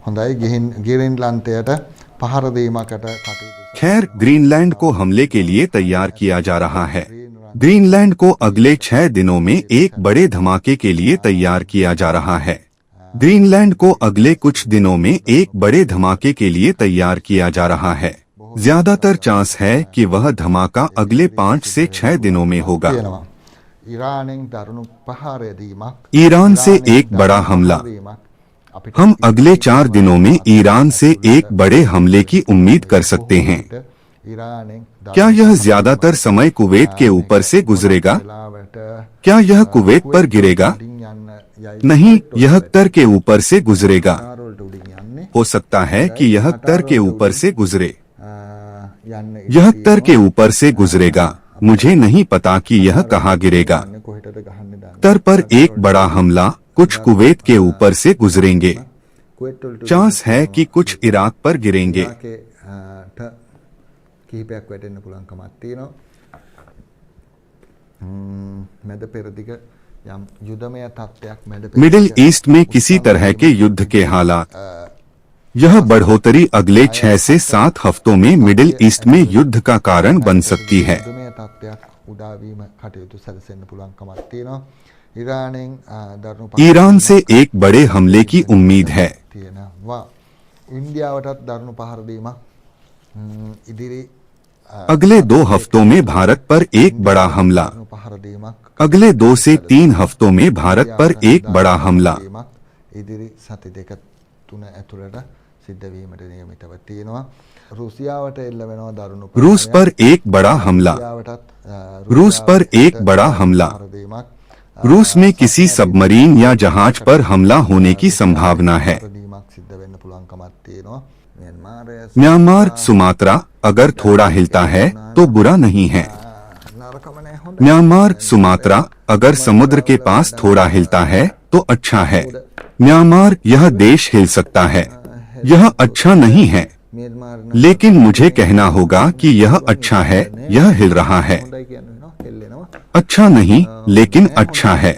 හොඳයි ග්‍රීන්ලන්තයට පහර දීමකට කටයුතු खैर, ग्रीनलैंड को हमले के लिए तैयार किया जा रहा है। ग्रीनलैंड को अगले 6 दिनों में एक बड़े धमाके के लिए तैयार किया जा रहा है। ग्रीनलैंड को अगले कुछ दिनों में एक बड़े धमाके के लिए तैयार किया जा रहा है। ज्यादातर चांस है कि वह धमाका अगले 5 से 6 दिनों में होगा। ईरान දරුණු පහර දීමක් ईरान से एक बड़ा हमला। हम अगले 4 दिनों में ईरान से एक बड़े हमले की उम्मीद कर सकते हैं। क्या यह ज्यादातर समय कुवैत के ऊपर से गुजरेगा? क्या यह कुवैत पर गिरेगा? नहीं, यह कतर के ऊपर से गुजरेगा। हो सकता है कि यह कतर के ऊपर से गुजरे। यह कतर के ऊपर से गुजरेगा। मुझे नहीं पता कि यह कहाँ गिरेगा। कतर पर एक बड़ा हमला कुछ कुवैत के ऊपर से गुजरेंगे। चांस है कि कुछ इराक पर गिरेंगे। मिडिल ईस्ट में किसी तरह के युद्ध के हालात। यह बढ़ोतरी अगले 6 से 7 हफ्तों में मिडिल ईस्ट में युद्ध का कारण बन सकती है। ईरान से एक बड़े हमले की उम्मीद है। अगले 2 हफ्तों में भारत पर एक बड़ा हमला। अगले 2 से 3 हफ्तों में भारत पर एक बड़ा हमला। रूस पर एक बड़ा हमला। रूस पर एक बड़ा हमला। रूस में किसी सबमरीन या जहाज पर हमला होने की संभावना है। म्यांमार, सुमात्रा अगर थोड़ा हिलता है तो बुरा नहीं है। म्यांमार, सुमात्रा अगर समुद्र के पास थोड़ा हिलता है तो अच्छा है। म्यांमार, यह देश हिल सकता है। यह अच्छा नहीं है, लेकिन मुझे कहना होगा कि यह अच्छा है। यह हिल रहा है। अच्छा नहीं, लेकिन अच्छा है।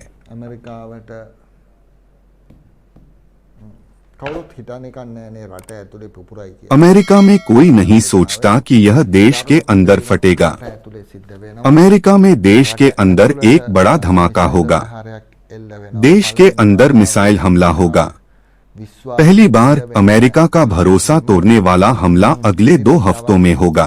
अमेरिका में कोई नहीं सोचता कि यह देश के अंदर फटेगा। अमेरिका में देश के अंदर एक बड़ा धमाका होगा। देश के अंदर मिसाइल हमला होगा। पहली बार अमेरिका का भरोसा तोड़ने वाला हमला अगले 2 हफ्तों में होगा।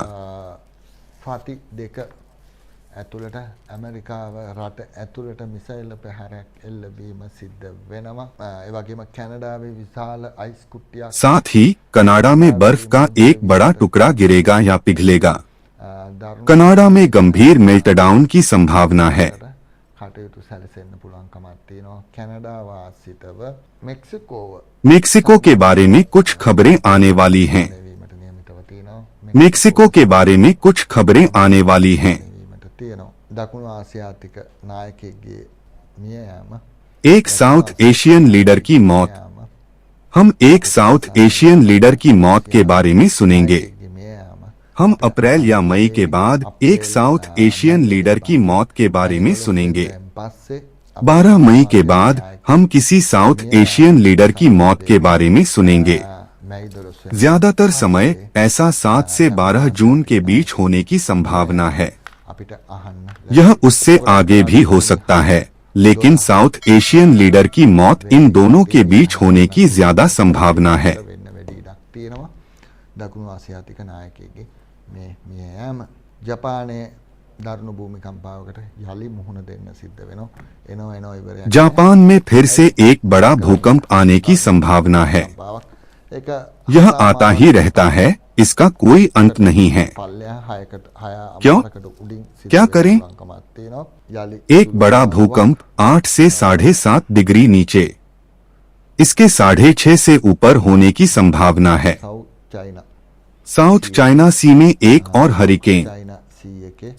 साथ ही कनाडा में बर्फ का एक बड़ा टुकड़ा गिरेगा या पिघलेगा। कनाडा में गंभीर मेल्टडाउन की संभावना है। मेक्सिको के बारे में कुछ खबरें आने वाली हैं। मेक्सिको के बारे में कुछ खबरें आने वाली हैं। एक साउथ एशियन लीडर की मौत। हम एक साउथ एशियन लीडर की मौत के बारे में सुनेंगे। हम अप्रैल या मई के बाद एक साउथ एशियन लीडर की मौत के बारे में सुनेंगे। 12 मई के बाद हम किसी साउथ एशियन लीडर की मौत के बारे में सुनेंगे। ज्यादातर समय ऐसा 7 से 12 जून के बीच होने की संभावना है। यह उससे आगे भी हो सकता है, लेकिन साउथ एशियन लीडर की मौत इन दोनों के बीच होने की ज्यादा संभावना है। जापान में फिर से एक बड़ा भूकंप आने की संभावना है। यह आता ही रहता है, इसका कोई अंत नहीं है। क्यों? क्या करें? एक बड़ा भूकंप 8 से 7.5 डिग्री नीचे, इसके 6.5 से ऊपर होने की संभावना है। साउथ चाइना सी में एक और हरिकेन।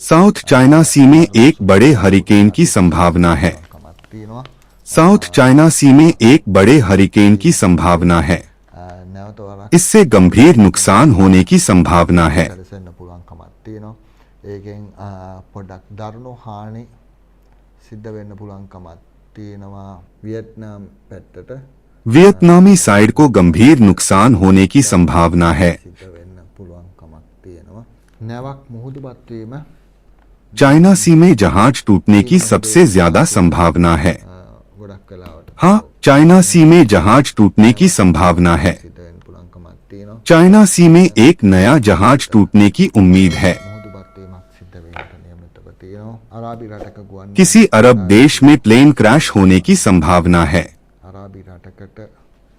साउथ चाइना सी में एक बड़े हरिकेन की संभावना है। साउथ चाइना सी में एक बड़े हरिकेन की संभावना है। इससे गंभीर नुकसान होने की संभावना है। वियतनामी साइड को गंभीर नुकसान होने की संभावना है। සිද්ධ වෙන්න පුළුවන්කමක් තියෙනවා. නැවක් මුහුදුපත් වීම चाइना सी में जहाज टूटने की सबसे ज्यादा संभावना है। ගොඩක් වෙලාවට हाँ, चाइना सी में जहाज टूटने की संभावना है। සිද්ධ වෙන්න පුළුවන්කමක් තියෙනවා. चाइना सी में एक नया जहाज टूटने की उम्मीद है। මුහුදුපත් වීමක් සිද්ධ වෙන්නට නියමිතව තියෙනවා. අරාබි රටක ගුවන් किसी अरब देश में प्लेन क्रैश होने की संभावना है। අරාබි රටකට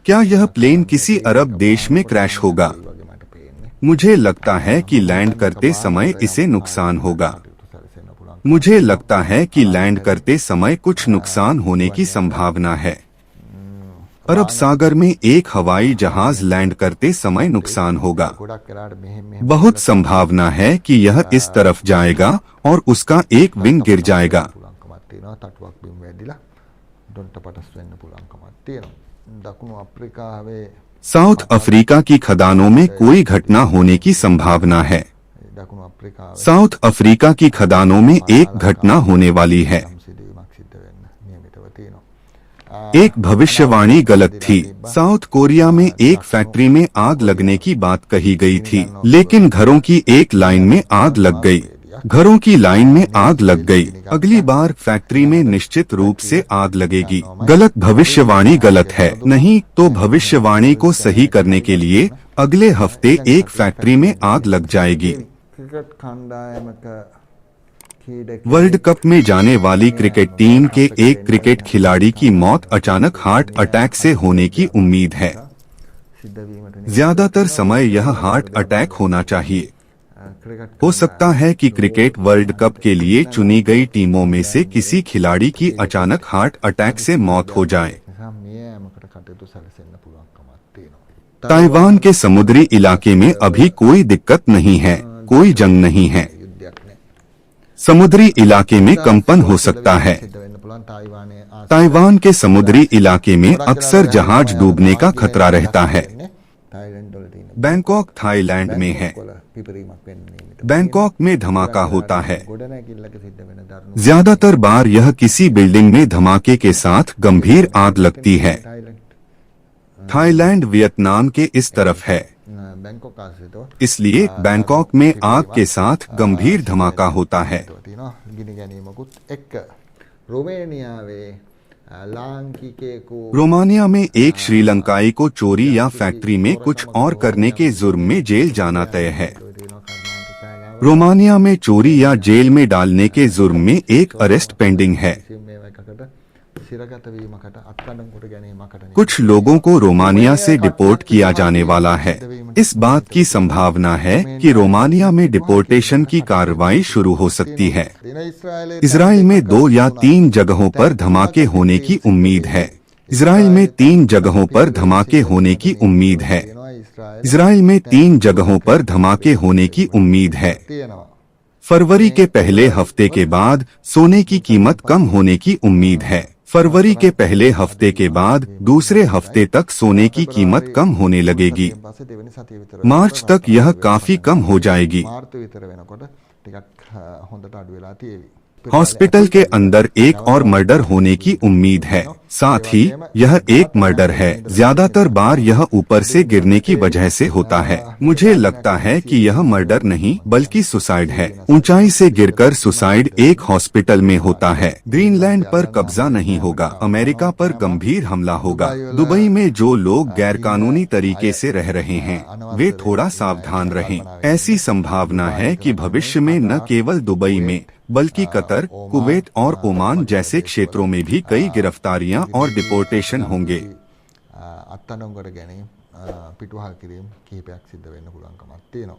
क्या यह प्लेन किसी अरब देश में क्रैश होगा? වගේ මට පේන්නේ. मुझे लगता है कि लैंड करते समय इसे नुकसान होगा। කටයුතු සැලසෙන්න පුළුවන්. मुझे लगता है कि लैंड करते समय कुछ नुकसान होने की संभावना है। अरब सागर में एक हवाई जहाज लैंड करते समय नुकसान होगा। ගොඩක් වෙලාවට මෙහෙම बहुत संभावना है कि यह इस तरफ जाएगा और उसका एक विंग गिर जाएगा। පුළුවන්කමක් තියෙනවා. තටුවක් බිම් වැදිලා දොන්ට පටස් වෙන්න පුළුවන්කමක් තියෙනවා. දකුණු අප්‍රිකාවේ साउथ अफ्रीका की खदानों में कोई घटना होने की संभावना है। දකුණු අප්‍රිකාවේ साउथ अफ्रीका की खदानों में एक घटना होने वाली है। සිදුවීමක් සිද්ධ වෙන්න නියමිතව තියෙනවා. एक भविष्यवाणी गलत थी। साउथ कोरिया में एक फैक्ट्री में आग लगने की बात कही गई थी, लेकिन घरों की एक लाइन में आग लग गई। घरों की लाइन में आग लग गई। अगली बार फैक्ट्री में निश्चित रूप से आग लगेगी। गलत भविष्यवाणी गलत है। नहीं तो भविष्यवाणी को सही करने के लिए अगले हफ्ते एक फैक्ट्री में आग लग जाएगी। ක්‍රිකට් කණ්ඩායමක ක්‍රීඩක वर्ल्ड कप में जाने वाली क्रिकेट टीम के एक क्रिकेट खिलाड़ी की मौत अचानक हार्ट अटैक से होने की उम्मीद है। සිද්ධ වීමට ज्यादातर समय यह हार्ट अटैक होना चाहिए। ක්‍රිකට් हो सकता है कि क्रिकेट वर्ल्ड कप के लिए चुनी गई टीमों में से किसी खिलाड़ी की अचानक हार्ट अटैक से मौत हो जाए। නිසා මේ යෑමකට කටයුතු සැලසෙන්න පුළුවන්කමක් තියෙනවා. ताइवान के समुद्री इलाके में अभी कोई दिक्कत नहीं है, कोई जंग नहीं है। යුද්ධයක් නෑ. समुद्री इलाके में कंपन हो सकता है। සිද්ධ වෙන්න පුළුවන්. තායිවානයේ ආසියාවේ ताइवान के समुद्री इलाके में अक्सर जहाज डूबने का खतरा रहता है। තායිලන්ඩ් වල තියෙන बैंकॉक थाईलैंड में है। කොළ පිපිරීමක් වෙන්න නියමිතව. बैंकॉक में धमाका होता है। ගොඩනැගිල්ලක සිද්ධ වෙන දරුණු ज्यादातर बार यह किसी बिल्डिंग में धमाके के साथ गंभीर आग लगती है। තායිලන්ඩ් थाईलैंड वियतनाम के इस तरफ है, බැංකොක් ආසිතෝ इसलिए बैंकॉक में आग के साथ गंभीर धमाका होता है। තියෙනවා. ගිනි ගැනීමකුත් එක්ක රොමේනියාවේ ලාංකිකයෙකු रोमानिया में एक श्रीलंकाई को चोरी या फैक्ट्री में कुछ और करने के जुर्म में जेल जाना तय है। තියෙනවා කර්මාන්ත ශාලාව रोमानिया में चोरी या जेल में डालने के जुर्म में एक अरेस्ट पेंडिंग है। මේව එකකට සිරගත වීමකට අත්අඩංගුවට ගැනීමකට कुछ लोगों को रोमानिया से डिपोर्ट किया जाने वाला है। इस बात की संभावना है कि रोमानिया में डिपोर्टेशन की कार्रवाई शुरू हो सकती है। දින ඉස්රායලයේ इसराइल में 2 या 3 जगहों पर धमाके होने की उम्मीद है। इसराइल में 3 जगहों पर धमाके होने की उम्मीद है। තියෙනවා. ඉස්රායල इसराइल में 3 जगहों पर धमाके होने की उम्मीद है। තියෙනවා. फरवरी के पहले हफ्ते के बाद सोने की कीमत कम होने की उम्मीद है। फरवरी के पहले हफ्ते के बाद दूसरे हफ्ते तक सोने की कीमत कम होने लगेगी। පස්සේ දෙවෙනි සතිය විතර मार्च तक यह काफी कम हो जाएगी। මාර්තු විතර වෙනකොට ටිකක් හොඳට अडු වෙලා තියෙවි. हॉस्पिटल के अंदर एक और मर्डर होने की उम्मीद है। साथ ही यह एक मर्डर है। ज्यादातर बार यह ऊपर से गिरने की वजह से होता है। मुझे लगता है कि यह मर्डर नहीं बल्कि सुसाइड है। ऊंचाई से गिरकर सुसाइड एक हॉस्पिटल में होता है। ग्रीनलैंड पर कब्जा नहीं होगा। अमेरिका पर गंभीर हमला होगा। दुबई में जो लोग गैरकानूनी तरीके से रह रहे हैं वे थोड़ा सावधान रहें। ऐसी संभावना है कि भविष्य में न केवल दुबई में बल्कि कतर, कुवैत और ओमान जैसे क्षेत्रों में भी कई गिरफ्तारियां और डिपोर्टेशन होंगे। අත්අඩංගුවට ගැනීම පිටුවහල් කිරීම කිහිපයක් සිද්ධ වෙන්න පුළුවන්කමක් තියෙනවා.